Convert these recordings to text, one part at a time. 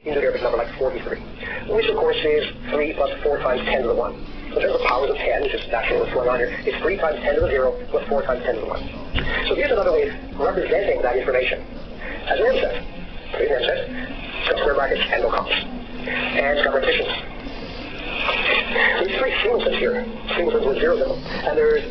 Hindu-Arabic number like 43, which of course is 3 plus 4 times 10 to the 1. So in terms of powers of 10, which is actually what's going on here, it's 3 times 10 to the 0 plus 4 times 10 to the 1. So here's another way of representing that information. As an M set, create an M set, got square brackets and no commas. And it's got repetitions. There's 3 sequences here, sequences with zeros in them, and there's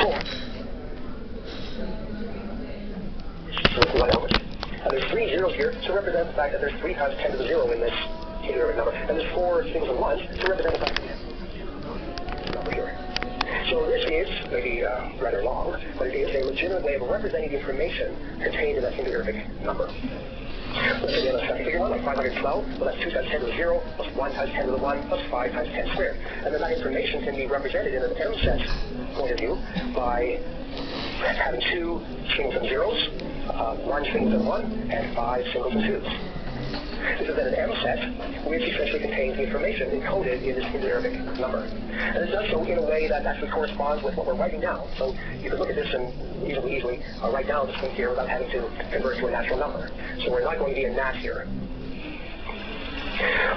4. With 1 element. And there's 3 zeros here to represent the fact that there's 3 times 10 to the 0 in this Hindu-Arabic number, and there's 4 singles and 1s to represent the fact that number here. So this is maybe rather long, but it is a legitimate way of representing the information contained in that Hindu-Arabic number. Let's again, let's figure 1, like 512, well that's 2 times 10 to the 0, plus 1 times 10 to the 1, plus 5 times 10 squared. And then that information can be represented in an M set point of view by having 2 singles and zeros, 1 singles and 1, and 5 singles and 2s. This is then an M set, which essentially contains the information encoded in this Hindu-Arabic number. And it does so in a way that actually corresponds with what we're writing now. So you can look at this and easily write down this thing here without having to convert to a natural number. So we're not going to be in math here.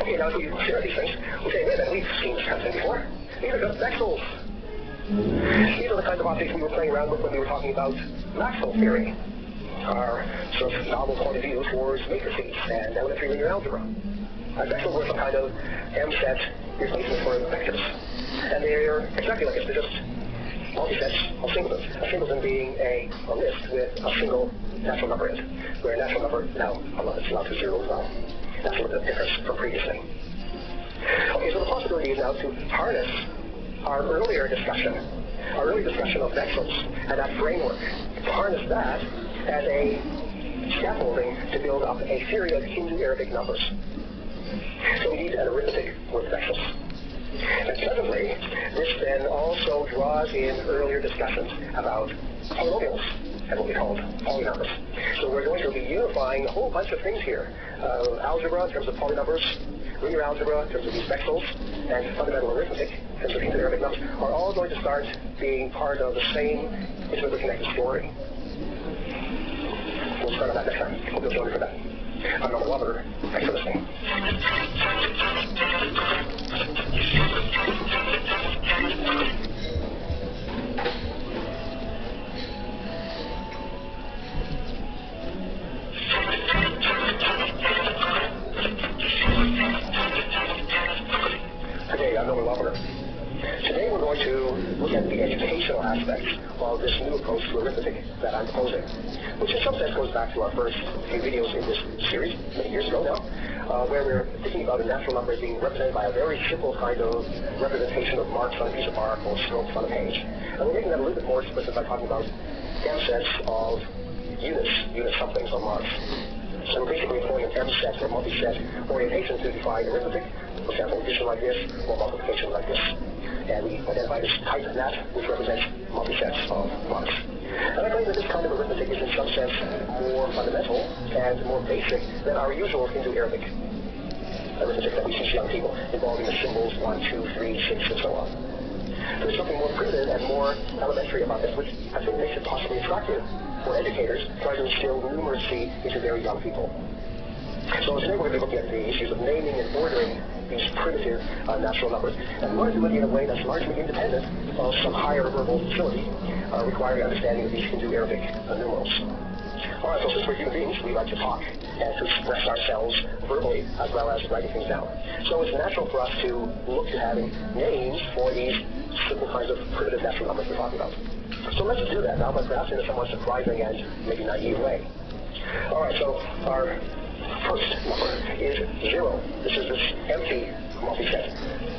Okay, now if we consider these things, we say, wait a minute, we've seen this kind of thing before. These are just vexels. These are the kinds of objects we were playing around with when we were talking about Maxwell theory. Our sort of novel point of view towards matrices and elementary linear algebra. Vectors were some kind of M set replacement for vectors. And they're exactly like this. They're just multi-sets of singletons. A singleton being a list with a single natural number in it. Where a natural number now, it's allowed to 0 as well. That's a little bit different from previously. Okay, so the possibility is now to harness our earlier discussion of vectors and that framework, to harness that as a scaffolding to build up a theory of Hindu-Arabic numbers. So we need an arithmetic with vectors. And presently, this then also draws in earlier discussions about polynomials and what we called polynumbers. So we're going to be unifying a whole bunch of things here. Algebra in terms of polynumbers, linear algebra in terms of these vectors, and fundamental arithmetic in terms of Hindu-Arabic numbers are all going to start being part of the same intimately connected story. We'll start on that next time. Hope you'll join me for that. I'm Norman Wahlberger. Thanks for listening. Hey, I'm Norman Wahlberger. Today we're going to look at the educational aspects of this new approach to arithmetic that I'm proposing, which in some sense goes back to our first few videos in this series, many years ago now, where we're thinking about a natural number as being represented by a very simple kind of representation of marks on a piece of bark or strokes on a page. And we're making that a little bit more explicit by talking about M sets of unit somethings on marks. So we're basically employing an M set or multi-set orientation to define arithmetic, for example, addition like this, or multiplication like this. And we identify this type of net, which represents multi-sets of marks. And I claim that this kind of arithmetic is in some sense more fundamental and more basic than our usual Hindu-Arabic arithmetic that we see young people, involving the symbols 1, 2, 3, 6, and so on. There's something more primitive and more elementary about this, which I think makes it possibly attractive for educators trying to instill numeracy into very young people. So today we're going to be looking at the issues of naming and ordering these primitive natural numbers. And we want to do it in a way that's largely independent of some higher verbal facility requiring understanding of these Hindu-Arabic numerals. Alright, so since we're human beings, we like to talk and to express ourselves verbally as well as writing things down. So it's natural for us to look to having names for these simple kinds of primitive natural numbers we're talking about. So let's do that now, but perhaps in a somewhat surprising and maybe naive way. Alright, so our first number is 0. This is this empty multi-set.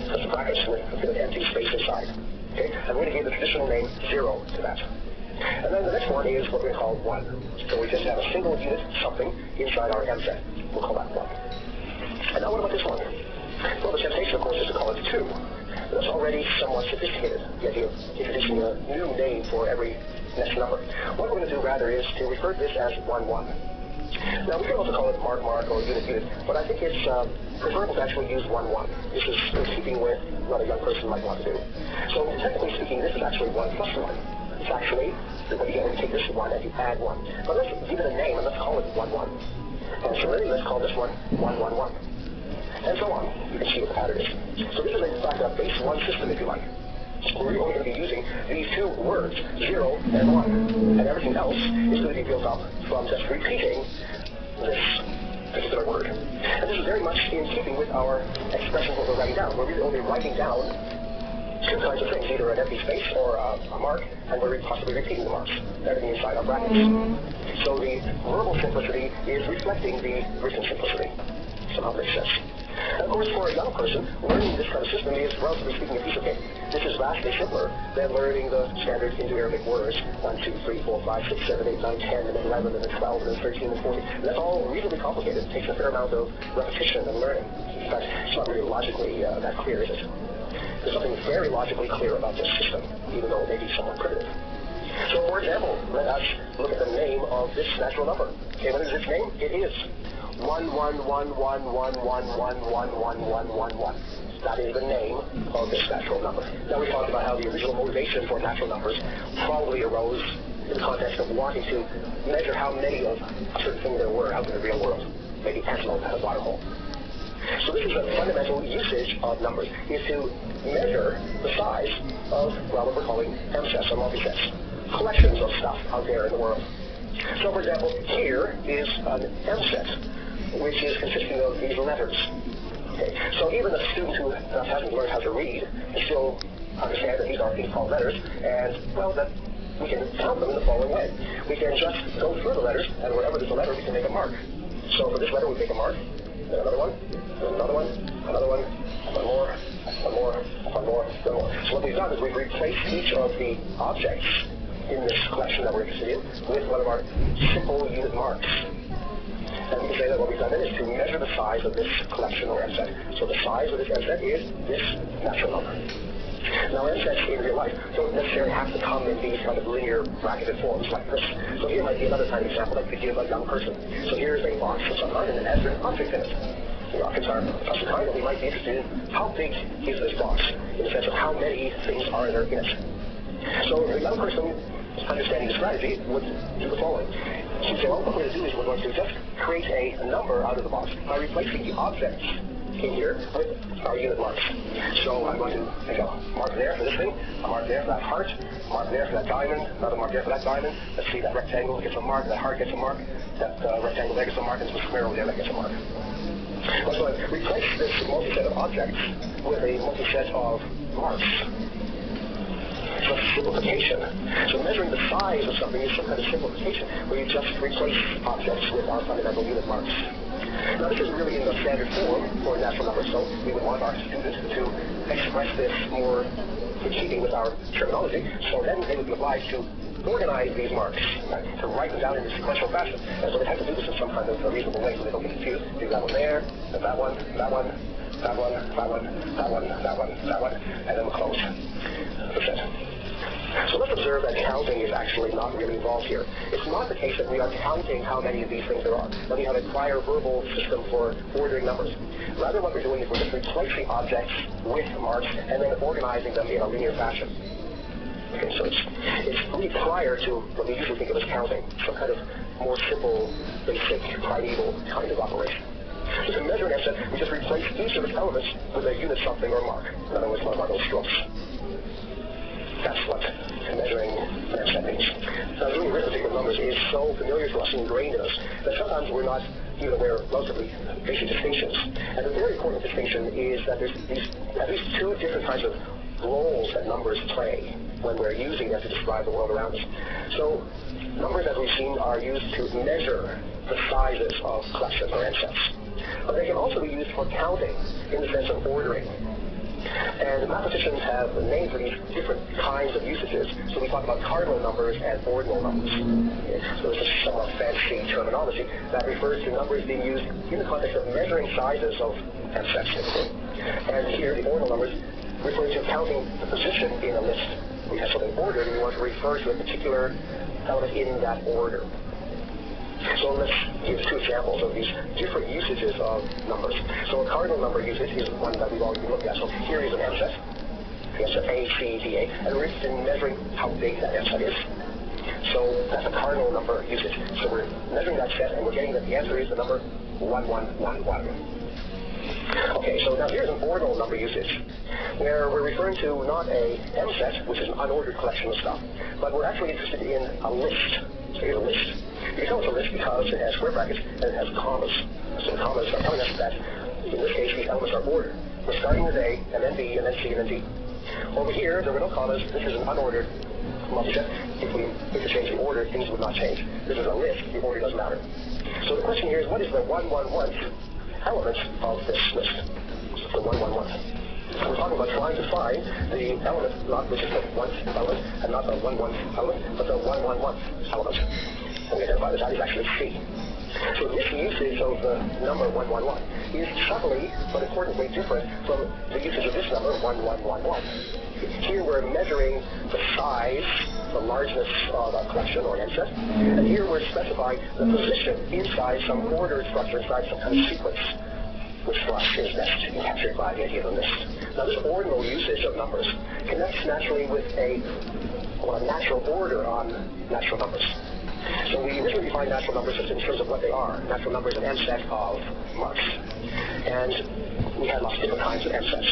That's the brackets with a bit of empty space inside. Okay? I'm going to give the traditional name 0 to that. And then the next one is what we call 1. So we just have a single unit something inside our M set. We'll call that 1. And now what about this one? Well, the temptation, of course, is to call it 2. But that's already somewhat sophisticated, the idea of introducing a new name for every next number. What we're going to do rather is to refer to this as 1, 1. Now, we can also call it mark, mark, or unit, but I think it's preferable to actually use 1, 1. This is in keeping with what a young person might want to do. So, technically speaking, this is actually 1 plus 1. It's actually, again, you take this 1 and you add 1. But let's give it a name and let's call it 1, 1. And similarly, let's call this one 1, 1, 1. so on. You can see what the pattern is. So this is in fact a base 1 system, if you like. We're only going to be using these two words, 0 and 1, and everything else is going to be built up from just repeating this particular word. And this is very much in keeping with our expressions what we're writing down. We're really only writing down two kinds of things, either an empty space or a mark, and we're possibly repeating the marks, everything inside our brackets. So the verbal simplicity is reflecting the written simplicity. Somehow makes sense. And of course, for a young person, learning this kind of system is, relatively speaking, a piece of cake. This is vastly simpler than learning the standard Indo-Arabic words, 1, 2, 3, 4, 5, 6, 7, 8, 9, 10, and then 11, and then 12, and then 13, and 14. And that's all reasonably complicated. It takes a fair amount of repetition and learning. In fact, it's not really logically that clear, is it? There's something very logically clear about this system, even though it may be somewhat primitive. So, for example, let us look at the name of this natural number. Okay, what is its name? It is 1, 1, 1, 1, 1, 1, 1, 1, 1, 1, 1, 1. That is the name of this natural number. Now, we talked about how the original motivation for natural numbers probably arose in the context of wanting to measure how many of a certain thing there were out in the real world. Maybe antelope at a water hole. So this is a fundamental usage of numbers, is to measure the size of, well, what we're calling M-sets or multi-sets, collections of stuff out there in the world. So, for example, here is an M-set, which is consisting of these letters. Okay. So even a student who hasn't learned how to read can still understand that these are things called letters, and, well, that we can count them in the following way. We can just go through the letters, and wherever there's a letter, we can make a mark. So for this letter, we make a mark, then another one, then another one, another one, one more, one more, one more, one more. So what we've done is we've replaced each of the objects in this collection that we're interested in with one of our simple unit marks. And we can say that what we've done then is to measure the size of this collection or M-set. So the size of this M-set is this natural number. Now, M-sets in real life don't necessarily have to come in these kind of linear bracketed forms like this. So here might be another kind of example that could give a young person. So here's a box of some kind, and it has an object in it. The objects are of such a kind that we might be interested in how big is this box, in the sense of how many things are there in it. So the young person understanding the strategy would do the following. She'd say, well, what we're going to do is we're going to just create a number out of the box by replacing the objects in here with our unit marks. So I'm going to make a mark there for this thing, a mark there for that heart, a mark there for that diamond, another mark there for that diamond. Let's see, that rectangle gets a mark, that heart gets a mark, that rectangle there gets a mark, and some square over there that gets a mark. So I replace this multi-set of objects with a multi-set of marks. So simplification. So measuring the size of something is some kind of simplification where you just replace objects with our fundamental unit marks. Now this isn't really in the standard form for natural numbers, so we would want our students to express this more in keeping with our terminology. So then they would be obliged to organize these marks, right, to write them down in a sequential fashion. And so they have to do this in some kind of reasonable way so they don't get confused. Do that one there, and that one, that one, that one, that one, that one, that one, that one, and then we'll close. That's it. So let's observe that counting is actually not really involved here. It's not the case that we are counting how many of these things there are, that we have a prior verbal system for ordering numbers. Rather, what we're doing is we're just replacing objects with marks and then organizing them in a linear fashion. Okay, so it's really prior to what we usually think of as counting, some kind of more simple, basic, primeval kind of operation. So to measure an M-set, we just replace each of its elements with a unit something or mark. In other words, one of our little strokes. That's what measuring an M-set means. Now, doing arithmetic with numbers is so familiar to us and ingrained in us that sometimes we're not even aware of relatively basic distinctions. And a very important distinction is that there's at least two different kinds of roles that numbers play when we're using them to describe the world around us. So numbers, as we've seen, are used to measure the sizes of collections or M-sets. But they can also be used for counting in the sense of ordering. And mathematicians have named for these different kinds of usages. So we talk about cardinal numbers and ordinal numbers. Okay. So this is somewhat fancy terminology that refers to numbers being used in the context of measuring sizes of M-sets. And here, the ordinal numbers refer to counting the position in a list. We have something ordered, and we want to refer to a particular element in that order. So let's give two examples of these different usages of numbers. So a cardinal number usage is one that we've already looked at. So here is an M-set. The M-set A, C, D, A. And we're interested in measuring how big that M-set is. So that's a cardinal number usage. So we're measuring that set, and we're getting that the answer is the number 1111. Okay, So now here's an ordinal number usage, where we're referring to not a M set, which is an unordered collection of stuff, but we're actually interested in a list. So here's a list. You can tell it's a list because it has square brackets and it has commas. So the commas are telling us that, in this case, these elements are ordered. We're starting with A, and then B, and then C, and then D. Over here, there were no commas. This is an unordered multi-set. If we interchange the order, things would not change. This is a list. The order doesn't matter. So the question here is, what is the 111th element of this list? The 111th. So we're talking about trying to find the element, not which is the 1th element, and not the 1/1 element, but the 111th element. And we identify that is actually C. So this usage of the number 111 is subtly but importantly different from the usage of this number 1111. Here we're measuring the size, the largeness of a collection or an set, and here we're specifying the position inside some ordered structure, inside some kind of sequence, which for us is best captured by the idea of a list. Now this ordinal usage of numbers connects naturally with a natural order on natural numbers. So we originally defined natural numbers just in terms of what they are. Natural numbers, an M set of marks. And we had lots of different kinds of M sets.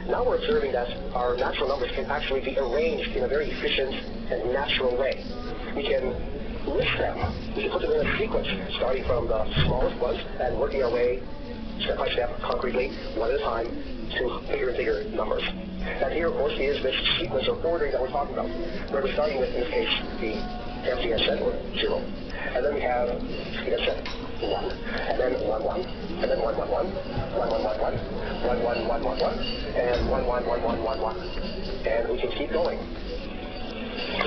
Now we're observing that our natural numbers can actually be arranged in a very efficient and natural way. We can list them. We can put them in a sequence, starting from the smallest ones and working our way step by step, concretely, one at a time, to bigger and bigger numbers. And here, of course, is this sequence of ordering that we're talking about, where we're starting with, in this case, the empty S set, or 0. And then we have the S set, 1, and then 1, 1, and then 1, 1, 1, 1, 1, 1, 1, 1, 1, 1, 1, and 1, 1, 1, 1, 1, 1. And we can keep going.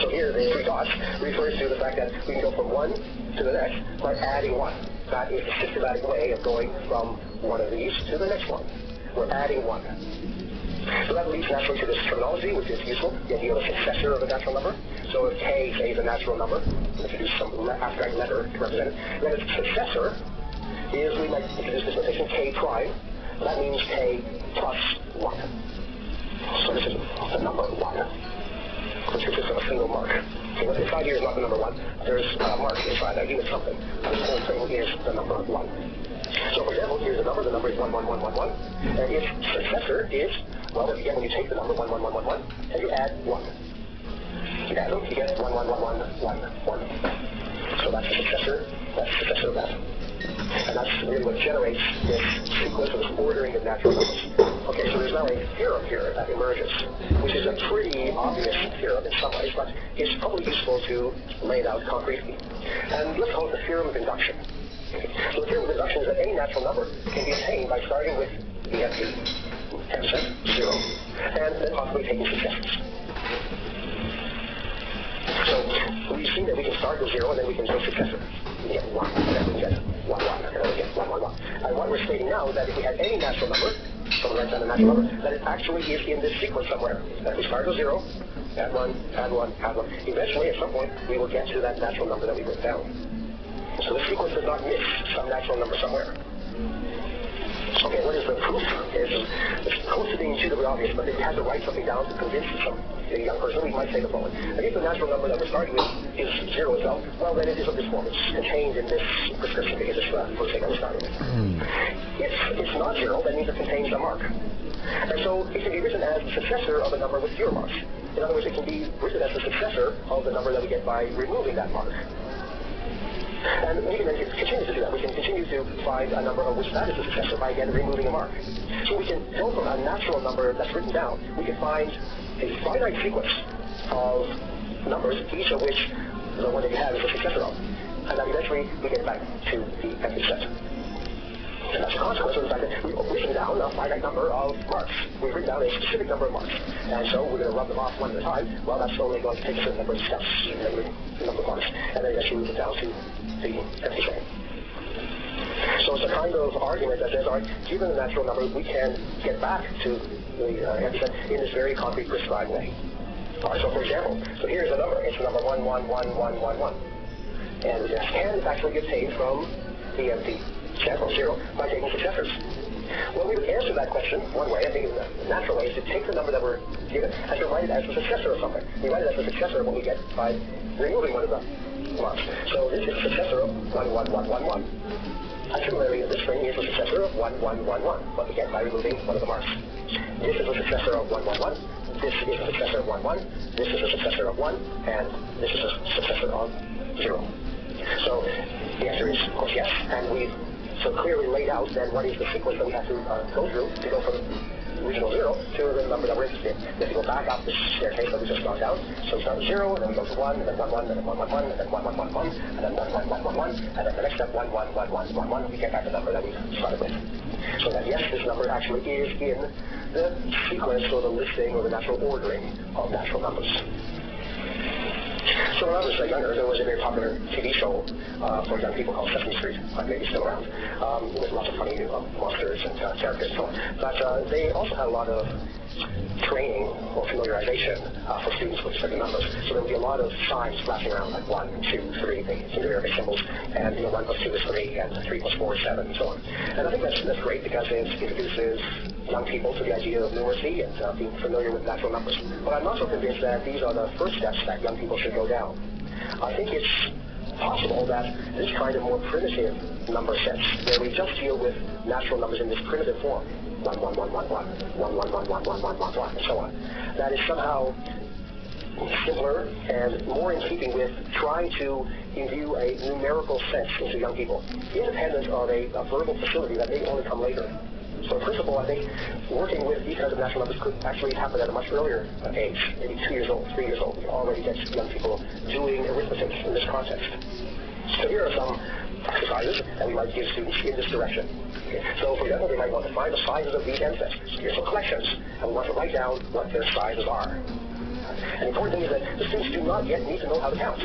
So here, the 3 dots refers to the fact that we can go from 1 to the next by adding 1. That is a systematic way of going from one of these to the next one. We're adding 1. So that leads naturally to this terminology, which is useful, the idea of a successor of a natural number. So if K, say, is a natural number, we introduce some abstract letter to represent it, then its successor is, we might introduce this notation, K prime. That means K plus 1. So this is the number 1, which consists of a single mark. So what's inside here is not the number 1. There's a mark inside that unit something. This whole thing is the number 1. So for example, here's the number is 11111, and its successor is, well, again, when you take the number 11111 and you add 1. You add them, you get 11111. So that's the successor of that. And that's really what generates this sequence of this ordering of natural numbers. Okay, so there's now a theorem here that emerges, which is a pretty obvious theorem in some ways, but it's probably useful to lay it out concretely. And let's call it the theorem of induction. So the theorem of induction is that any natural number can be obtained by starting with the empty M set, 0, and then possibly taking successors. So we've seen that we can start with 0 and then we can take successor. We get 1, and then we get 1, 1, and then we get 1, 1, 1. And what we're stating now is that if we had any natural number, so we write down a natural number, that it actually is in this sequence somewhere. That we start with 0, add 1, add 1, add 1. Eventually, at some point, we will get to that natural number that we wrote down. So the sequence does not miss some natural number somewhere. Okay, what is the proof? It's close to being intuitively obvious, but if we had to write something down to convince a young person, we might say the following. If the natural number that we're starting with is 0 itself, well, then it is of this form. It's contained in this prescription because it's the first thing that we're starting with. If it's not 0, that means it contains a mark. And so it can be written as the successor of a number with 0 marks. In other words, it can be written as the successor of the number that we get by removing that mark. And we can then continue to do that. We can continue to find a number of which that is the successor by, again, removing a mark. So we can go from a natural number that's written down, we can find a finite sequence of numbers, each of which the one that you have is a successor of. And then eventually we get back to the empty set. And that's a consequence of the fact that we've written down a finite number of marks. We've written down a specific number of marks. And so we're going to rub them off one at a time. Well, that's only going to take a certain number of steps, a number of marks. And then eventually move it down to the empty set. So it's a kind of argument that says, all right, given the natural number, we can get back to the empty set in this very concrete, prescribed way. All right, so for example, so here's the number. It's the number 111111. And this can actually get obtained from the empty set of 0 by taking successors. Well, we would answer that question one way. I think the natural way is to take the number that we're given and to write it as the successor of something. We write it as the successor of what we get by removing one of the marks. So this is the successor of 11111. And similarly, this string is the successor of 1111, what we get by removing one of the marks. This is the successor of 111. This is the successor of 11. This is the successor of 1, and this is the successor of 0. So the answer is, of course, yes, and we've so clearly laid out then what is the sequence that we have to go through to go from original 0 to the number that we're interested in. We have to go back up this staircase that we just knocked out. So we start with 0, and then we go to 1, and then 1, 1, and then 1, 1, 1, and then 1, 1, 1, 1, and then 1, 1, 1, 1, 1, and then the next step 1, 1, 1, 1, 1, 1, we get back the number that we started with. So that yes, this number actually is in the sequence or the listing or the natural ordering of natural numbers. So when I was younger, there was a very popular TV show for young people called Sesame Street, maybe still around, with lots of funny monsters and characters and so on. But they also had a lot of training or familiarization for students with certain numbers. So there would be a lot of signs flashing around, like 1, 2, 3, the Hindu-Arabic symbols, and 1 plus 2 is 3, and 3 plus 4 is 7, and so on. And I think that's great because it introduces young people to the idea of numeracy and being familiar with natural numbers. But I'm also convinced that these are the first steps that young people should go down. I think it's possible that this kind of more primitive number sets, where we just deal with natural numbers in this primitive form, 1, 1, 1, 1, 1, 1, 1, 1, 1, 1, 1, 1, 1, and so on, that is somehow simpler and more in keeping with trying to imbue a numerical sense into young people, independent of a verbal facility that may only come later. So in principle, I think working with these kinds of natural numbers could actually happen at a much earlier age, maybe 2 years old, 3 years old. We already get young people doing arithmetic in this context. So here are some exercises that we might give students in this direction. Okay. So for example, they might want to find the sizes of these n sets. So here's some collections, and we want to write down what their sizes are. And the important thing is that the students do not yet need to know how to count.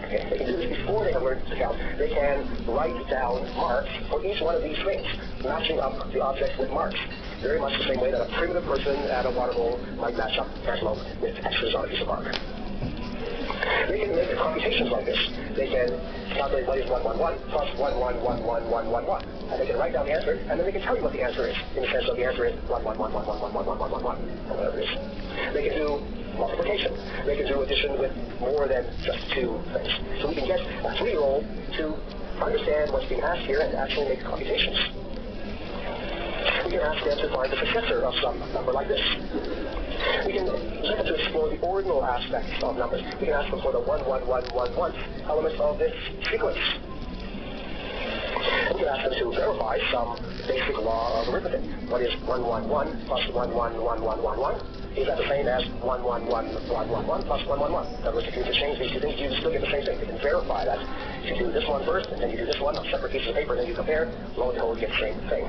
Okay. They can do this before they have learned to count. They can write down marks for each one of these things, matching up the objects with marks. Very much the same way that a primitive person at a water hole might match up antelope with X's on a piece of bark. They can make computations like this. They can calculate what is 111 plus 11111111. And they can write down the answer, and then they can tell you what the answer is, in the sense of the answer is 11111111111, or whatever it is. They can do multiplication. They can do addition with more than just 2 things. So we can get a 3-year-old to understand what's being asked here and actually make computations. We can ask them to find the successor of some number like this. We can get them to explore the ordinal aspects of numbers. We can ask them for the 11111 elements of this sequence. We can ask them to verify some basic law of arithmetic. What is 111 plus 111111? Is that the same as 111111 plus 111? In other words, if you interchange these two things, you still get the same thing. You can verify that. If you do this one first, and then you do this one on separate pieces of paper, and then you compare, lo and behold, you get the same thing.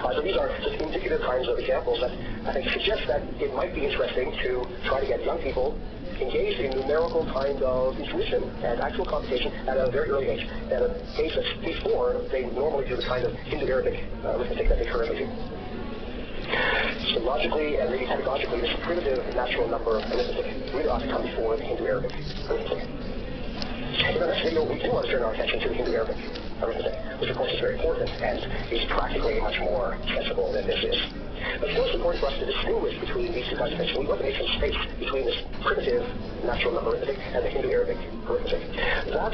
So these are just indicative kinds of examples that I think suggest that it might be interesting to try to get young people engaged in numerical kind of intuition and actual computation at a very early age, at an age that's before they normally do the kind of Hindu-Arabic arithmetic that they currently do. So logically and maybe pedagogically, this primitive natural number arithmetic really ought to come before the Hindu-Arabic arithmetic. In our next video, we do want to turn our attention to the Hindu-Arabic arithmetic, which of course is very important and is practically much more accessible than this is. But still, it's important for us to distinguish between these two kinds of things. So we want to make some space between this primitive natural number arithmetic and the Hindu-Arabic arithmetic. That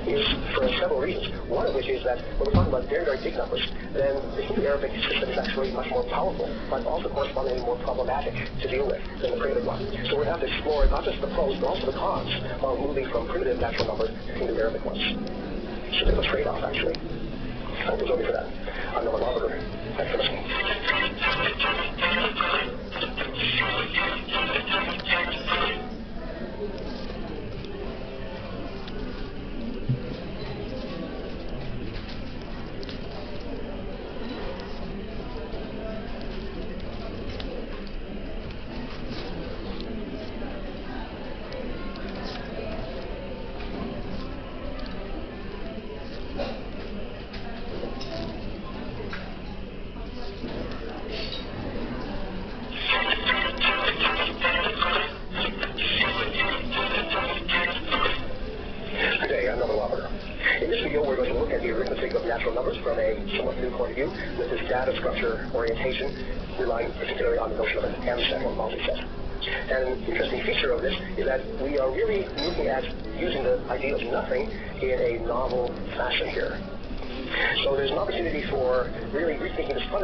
is for several reasons. One of which is that when we're talking about very, very big numbers, then the Hindu-Arabic system is actually much more powerful, but also correspondingly more problematic to deal with than the primitive one. So we have to explore not just the pros, but also the cons of moving from primitive natural numbers to Hindu-Arabic ones. It's a bit of a trade-off, actually. I hope you join me for that. I'm Noah Lauberger. Thanks for listening. Natural numbers from a somewhat new point of view with this data structure orientation, relying particularly on the notion of an M-set or multi-set. And an interesting feature of this is that we are really looking at using the idea of nothing in a novel fashion here. So there's an opportunity for really rethinking this fundamental